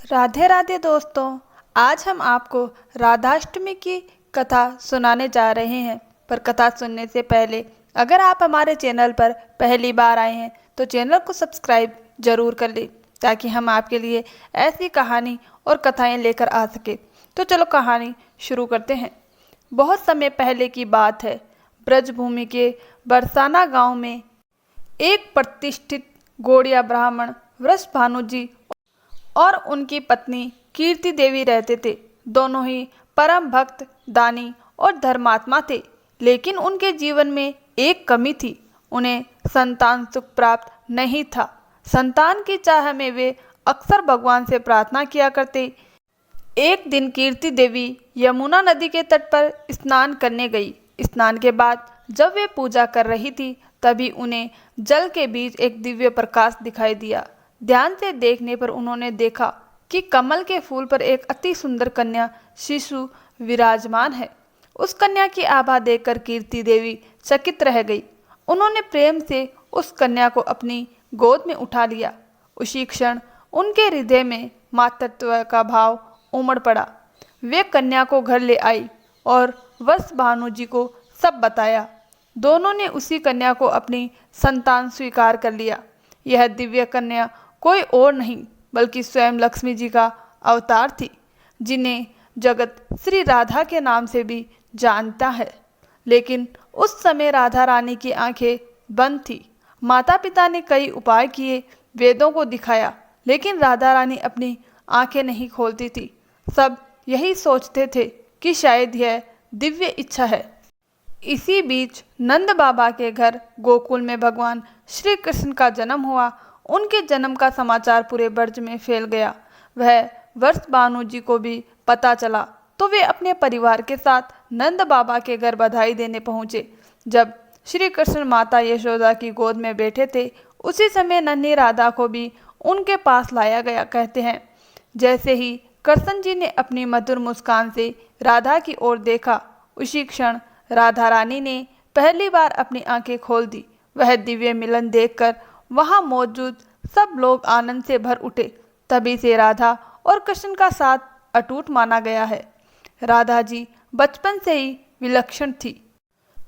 राधे राधे दोस्तों, आज हम आपको राधाष्टमी की कथा सुनाने जा रहे हैं। पर कथा सुनने से पहले अगर आप हमारे चैनल पर पहली बार आए हैं तो चैनल को सब्सक्राइब जरूर कर लें, ताकि हम आपके लिए ऐसी कहानी और कथाएं लेकर आ सके। तो चलो कहानी शुरू करते हैं। बहुत समय पहले की बात है। ब्रजभूमि के बरसाना गांव में एक प्रतिष्ठित गौड़िया ब्राह्मण वृषभानु जी और उनकी पत्नी कीर्ति देवी रहते थे। दोनों ही परम भक्त, दानी और धर्मात्मा थे, लेकिन उनके जीवन में एक कमी थी। उन्हें संतान सुख प्राप्त नहीं था। संतान की चाह में वे अक्सर भगवान से प्रार्थना किया करते। एक दिन कीर्ति देवी यमुना नदी के तट पर स्नान करने गई। स्नान के बाद जब वे पूजा कर रही थी, तभी उन्हें जल के बीच एक दिव्य प्रकाश दिखाई दिया। ध्यान से देखने पर उन्होंने देखा कि कमल के फूल पर एक अति सुंदर कन्या शिशु विराजमान है। उस कन्या की आभा देखकर कीर्ति देवी चकित रह गई। उन्होंने प्रेम से उस कन्या को अपनी गोद में उठा लिया। उसी क्षण उनके हृदय में मातृत्व का भाव उमड़ पड़ा। वे कन्या को घर ले आई और वृषभानु जी को सब बताया। दोनों ने उसी कन्या को अपनी संतान स्वीकार कर लिया। यह दिव्य कन्या कोई और नहीं बल्कि स्वयं लक्ष्मी जी का अवतार थी, जिन्हें जगत श्री राधा के नाम से भी जानता है। लेकिन उस समय राधा रानी की आंखें बंद थी। माता पिता ने कई उपाय किए, वेदों को दिखाया, लेकिन राधा रानी अपनी आंखें नहीं खोलती थी। सब यही सोचते थे कि शायद यह दिव्य इच्छा है। इसी बीच नंद बाबा के घर गोकुल में भगवान श्री कृष्ण का जन्म हुआ। उनके जन्म का समाचार पूरे ब्रज में फैल गया। वह वृषभानु जी को भी पता चला, तो वे अपने परिवार के साथ नंद बाबा के घर बधाई देने पहुँचे। जब श्री कृष्ण माता यशोदा की गोद में बैठे थे, उसी समय नन्ही राधा को भी उनके पास लाया गया। कहते हैं, जैसे ही कृष्ण जी ने अपनी मधुर मुस्कान से राधा की ओर देखा, उसी क्षण राधा रानी ने पहली बार अपनी आंखें खोल दी। वह दिव्य मिलन देखकर वहां मौजूद सब लोग आनंद से भर उठे। तभी से राधा और कृष्ण का साथ अटूट माना गया है। राधा जी बचपन से ही विलक्षण थी।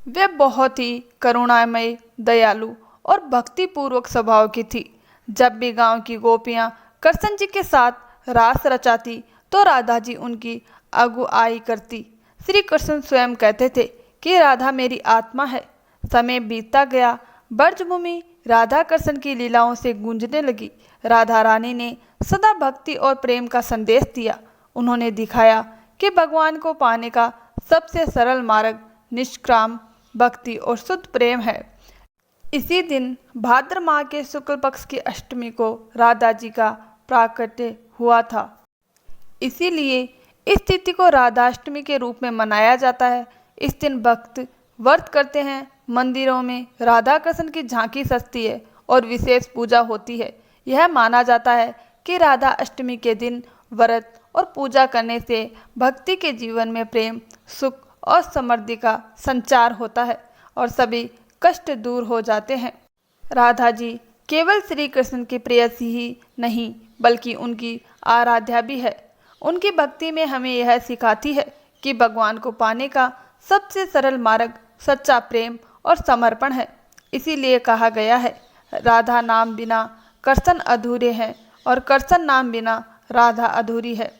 वे बहुत ही करुणामय, दयालु और भक्तिपूर्वक स्वभाव की थी। जब भी गांव की गोपियां कृष्ण जी के साथ रास रचाती, तो राधा जी उनकी अगुवाई करती। श्री कृष्ण स्वयं कहते थे कि राधा मेरी आत्मा है। समय बीतता गया। ब्रजभूमि राधा कृष्ण की लीलाओं से गूंजने लगी। राधा रानी ने सदा भक्ति और प्रेम का संदेश दिया। उन्होंने दिखाया कि भगवान को पाने का सबसे सरल मार्ग निष्काम भक्ति और शुद्ध प्रेम है। इसी दिन भाद्र माह के शुक्ल पक्ष की अष्टमी को राधा जी का प्राकट्य हुआ था। इसीलिए इस तिथि को राधाष्टमी के रूप में मनाया जाता है। इस दिन भक्त व्रत करते हैं। मंदिरों में राधा कृष्ण की झांकी सजती है और विशेष पूजा होती है। यह माना जाता है कि राधा अष्टमी के दिन व्रत और पूजा करने से भक्ति के जीवन में प्रेम, सुख और समृद्धि का संचार होता है और सभी कष्ट दूर हो जाते हैं। राधा जी केवल श्री कृष्ण की प्रेयसी ही नहीं, बल्कि उनकी आराध्या भी है। उनकी भक्ति में हमें यह सिखाती है कि भगवान को पाने का सबसे सरल मार्ग सच्चा प्रेम और समर्पण है। इसीलिए कहा गया है, राधा नाम बिना कृष्ण अधूरे हैं और कृष्ण नाम बिना राधा अधूरी है।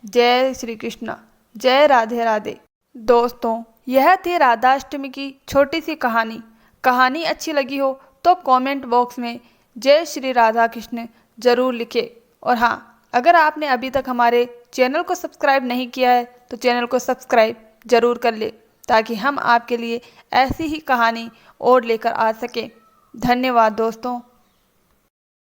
जय श्री कृष्ण, जय राधे राधे। दोस्तों, यह थी राधाष्टमी की छोटी सी कहानी। कहानी अच्छी लगी हो तो कमेंट बॉक्स में जय श्री राधा कृष्ण जरूर लिखें। और हाँ, अगर आपने अभी तक हमारे चैनल को सब्सक्राइब नहीं किया है तो चैनल को सब्सक्राइब जरूर कर ले, ताकि हम आपके लिए ऐसी ही कहानी और लेकर आ सकें। धन्यवाद दोस्तों।